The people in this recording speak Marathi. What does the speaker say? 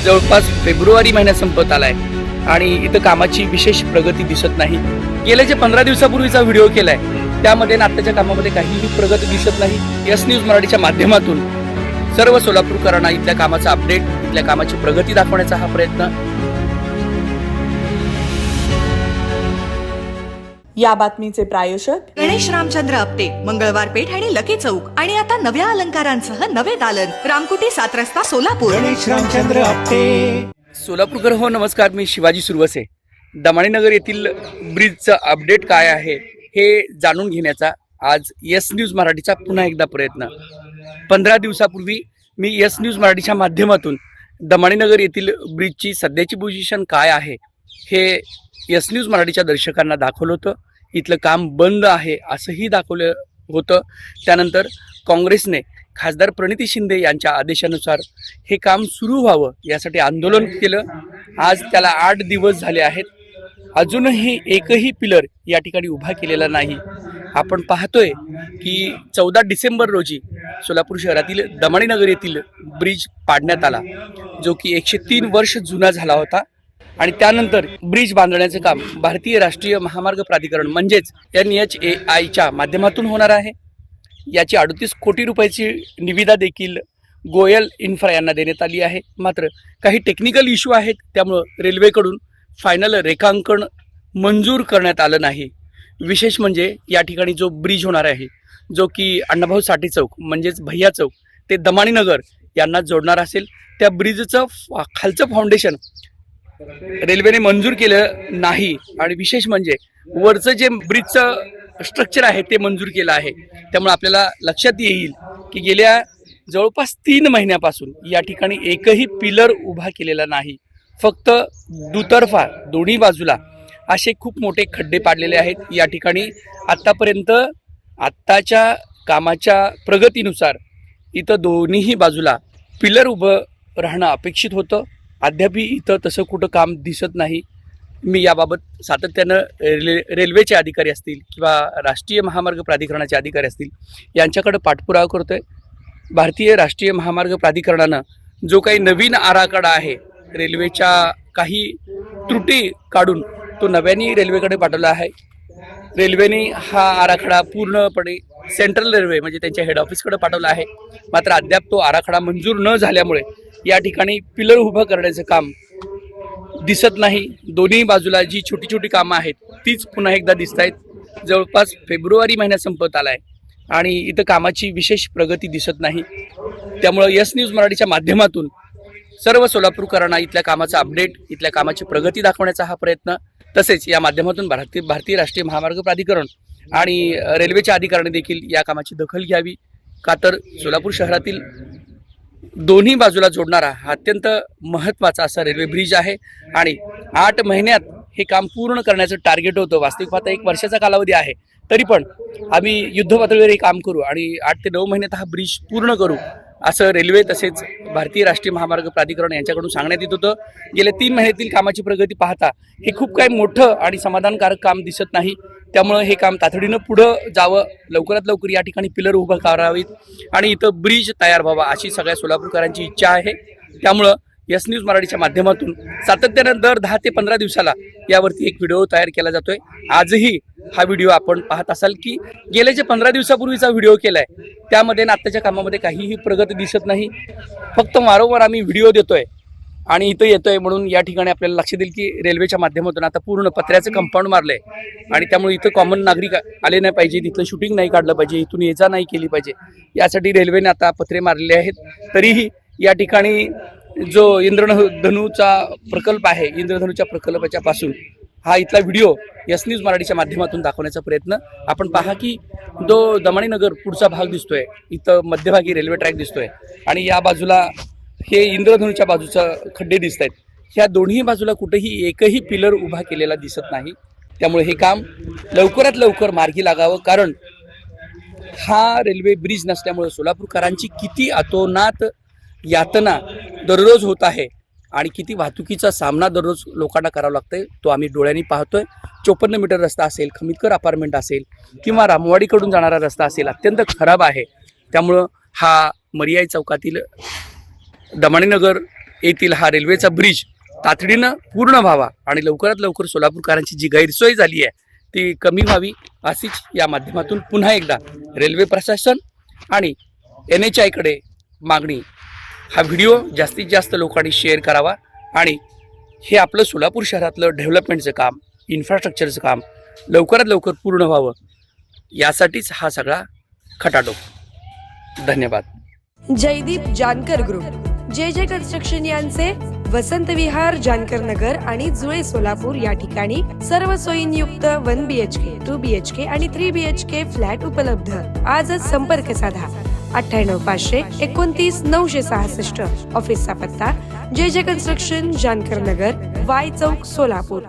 जवळपास फेब्रुवारी महिना संपत आलाय आणि इथं कामाची विशेष प्रगती दिसत नाही। गेल्या जे 15 दिवसापूर्वीचा व्हिडिओ केलाय त्यामध्ये आत्ताच्या कामामध्ये काहीही प्रगती दिसत नाही। यस न्यूज मराठीच्या माध्यमातून सर्व सोलापूरकरांना इथल्या कामाचा अपडेट, इथल्या कामाची प्रगती दाखवण्याचा हा प्रयत्न। या बातमीचे प्रायोजक गणेश रामचंद्र आपटे, मंगळवार पेठ आणि लकी चौक आणि आता नव्या अलंकारांसह नवे दालन, रामकुटी 7 रस्ता सोलापूर। गणेश रामचंद्र आपटे। सोलापूरकर हो नमस्कार, मी शिवाजी सुरवसे। दमाणीनगर येथील ब्रिजचं अपडेट काय आहे हे जाणून घेण्याचा आज यस न्यूज मराठीचा पुन्हा एकदा प्रयत्न। 15 दिवसापूर्वी मी यस न्यूज मराठीच्या माध्यमातून दमाणीनगर येथील ब्रिजची सध्याची पोझिशन काय आहे हे यस न्यूज मराठीच्या दर्शकांना दाखवलं होतं। इथलं काम बंद आहे असंही दाखवलं होतं। त्यानंतर काँग्रेसने खासदार प्रणिती शिंदे यांच्या आदेशानुसार हे काम सुरू व्हावं यासाठी आंदोलन केलं। आज त्याला 8 दिवस झाले आहेत, अजूनही एकही पिलर या ठिकाणी उभा केलेला नाही। आपण पाहतोय की 14 डिसेंबर रोजी सोलापूर शहरातील दमाणीनगर येथील ब्रिज पाडण्यात आला, जो की 103 वर्ष जुना झाला होता आणि त्यानंतर ब्रिज बांधण्याचे काम भारतीय राष्ट्रीय महामार्ग प्राधिकरण म्हणजेच NHAIच्या माध्यमातून होणार आहे। याची 38 कोटी रुपयाची निविदा देखील गोयल इन्फ्रा यांना देण्यात आली आहे। मात्र काही टेक्निकल इश्यू आहेत, त्यामुळं रेल्वेकडून फायनल रेखांकन मंजूर करण्यात आलं नाही। विशेष म्हणजे या ठिकाणी जो ब्रिज होणार आहे, जो की अण्णाभाऊ साठे चौक म्हणजेच भैया चौक ते दमाणीनगर यांना जोडणार असेल, त्या ब्रिजचं खालचं फाउंडेशन रेल्वेने मंजूर केलं नाही। आणि विशेष म्हणजे वरचं जे ब्रिजचं स्ट्रक्चर आहे ते मंजूर केलं आहे। त्यामुळे आपल्याला लक्षात येईल की गेल्या जवळपास 3 महिन्यापासून या ठिकाणी एकही पिलर उभा केलेला नाही। फक्त दुतर्फा दोन्ही बाजूला असे खूप मोठे खड्डे पाडलेले आहेत। या ठिकाणी आत्तापर्यंत आत्ताच्या कामाच्या प्रगतीनुसार इथं दोन्ही बाजूला पिलर उभं राहणं अपेक्षित होतं। अद्यापही इथं तसं कुठं काम दिसत नाही। मी याबाबत सातत्यानं रेल्वेचे अधिकारी असतील किंवा राष्ट्रीय महामार्ग प्राधिकरणाचे अधिकारी असतील यांच्याकडे पाठपुरावा करतोय। भारतीय राष्ट्रीय महामार्ग प्राधिकरणानं जो काही नवीन आराखडा आहे, रेल्वेच्या काही त्रुटी काढून तो नव्याने रेल्वेकडे पाठवला आहे। रेल्वेने हा आराखडा पूर्णपणे सेंट्रल रेल्वे म्हणजे त्यांच्या हेड ऑफिसकडे पाठवला आहे। मात्र अद्याप तो आराखडा मंजूर न झाल्यामुळे या ठिकाणी पिलर उभं करण्याचं काम दिसत नाही। दोन्ही बाजूला जी छोटी छोटी कामं आहेत तीच पुन्हा एकदा दिसत आहेत। जवळपास फेब्रुवारी महिना संपत आलाय आणि इथं कामाची विशेष प्रगती दिसत नाही। त्यामुळं यस न्यूज मराठीच्या माध्यमातून सर्व सोलापूरकरांना इथल्या कामाचा अपडेट, इथल्या कामाची प्रगती दाखवण्याचा हा प्रयत्न। तसेच या माध्यमातून भारतीय राष्ट्रीय महामार्ग प्राधिकरण आणि रेल्वेच्या अधिकाऱ्यांनी देखील या कामाची दखल घ्यावी, का तर सोलापूर शहरातील दोन्ही बाजूला जोडणारा हा अत्यंत महत्त्वाचा असा रेल्वे ब्रिज आहे आणि 8 महिन्यात हे काम पूर्ण करण्याचं टार्गेट होतं। वास्तविक पाहता 1 वर्षाचा कालावधी आहे, तरी पण आम्ही युद्धपातळीवर हे काम करू आणि 8 ते 9 महिन्यात हा ब्रिज पूर्ण करू असं रेल्वे तसेच भारतीय राष्ट्रीय महामार्ग प्राधिकरण यांच्याकडून सांगण्यात येत होतं। गेल्या 3 महिन्यातील कामाची प्रगती पाहता हे खूप काही मोठं आणि समाधानकारक काम दिसत नाही। त्यामुळं हे काम तातडीनं पुढं जावं, लवकरात लवकर या ठिकाणी पिलर उभं करावीत आणि इथं ब्रिज तयार व्हावा अशी सगळ्या सोलापूरकरांची इच्छा आहे। त्यामुळं यस न्यूज मराठीच्या माध्यमातून सातत्यानं दर 10 ते 15 दिवसाला यावरती एक व्हिडिओ तयार केला जातोय। आजही हा व्हिडिओ आपण पाहत असाल की गेल्या जे 15 दिवसापूर्वीचा व्हिडिओ केलाय त्यामध्ये आत्ताच्या कामामध्ये काहीही प्रगती दिसत नाही। फक्त वारंवार आम्ही व्हिडिओ देतोय आणि इथं येतोय म्हणून या ठिकाणी आपल्याला लक्ष देईल की रेल्वेच्या माध्यमातून आता पूर्ण पत्र्याचं कंपाऊंड मारलंय आणि त्यामुळे इथं कॉमन नागरिक आले नाही पाहिजे, तिथलं शूटिंग नाही काढलं पाहिजे, इथून ये जा नाही केली पाहिजे, यासाठी रेल्वेने आता पत्रे मारलेले आहेत। तरीही या ठिकाणी जो इंद्रधनुचा प्रकल्प आहे, इंद्रधनुच्या प्रकल्पाच्या पासून हा इथला व्हिडिओ यस न्यूज मराठीच्या माध्यमातून दाखवण्याचा प्रयत्न। आपण पहा की जो दमाणीनगर पुढचा भाग दिसतोय, इथं मध्यभागी रेल्वे ट्रॅक दिसतोय आणि या बाजूला हे इंद्रधनुच्या बाजूचा खड्डे दिसत आहेत। ह्या दोन्ही बाजूला कुठेही एकही पिलर उभा केलेला दिसत नाही। त्यामुळे हे काम लवकरात लवकर मार्गी लागावं, कारण हा रेल्वे ब्रिज नसल्यामुळे सोलापूरकरांची किती अतोनात यातना दररोज होत आहे आणि किती वाहतुकीचा सामना दररोज लोकांना करावा लागतोय तो आम्ही डोळ्यांनी पाहतोय। 54 मीटर रस्ता असेल, खमितकर अपार्टमेंट असेल किंवा रामवाडीकडून जाणारा रस्ता असेल, अत्यंत खराब आहे। त्यामुळं हा मरियाई चौकातील दमाणीनगर येथील हा रेल्वेचा ब्रिज तातडीनं पूर्ण व्हावा आणि लवकरात लवकर सोलापूरकरांची जी गैरसोय झाली आहे ती कमी व्हावी अशीच या माध्यमातून पुन्हा एकदा रेल्वे प्रशासन आणि NHAIकडे मागणी. हा व्हिडिओ जास्तीत जास्त लोकांनी शेअर करावा आणि हे आपलं सोलापूर शहरातलं डेव्हलपमेंटचं काम, इन्फ्रास्ट्रक्चरचं काम लवकरात लवकर पूर्ण व्हावं यासाठीच हा सगळा खटाटोप. धन्यवाद. जयदीप जानकर ग्रुप, जे कन्स्ट्रक्शन यांचे वसंत विहार, जानकर नगर आणि जुळे सोलापूर या ठिकाणी सर्व सोयींयुक्त 1 BHK, 2 BHK आणि 3 BHK फ्लॅट उपलब्ध. आजच संपर्क साधा 98 500 29 966. ऑफिसचा पत्ता जे कन्स्ट्रक्शन, जानकर नगर, वाय चौक, सोलापूर.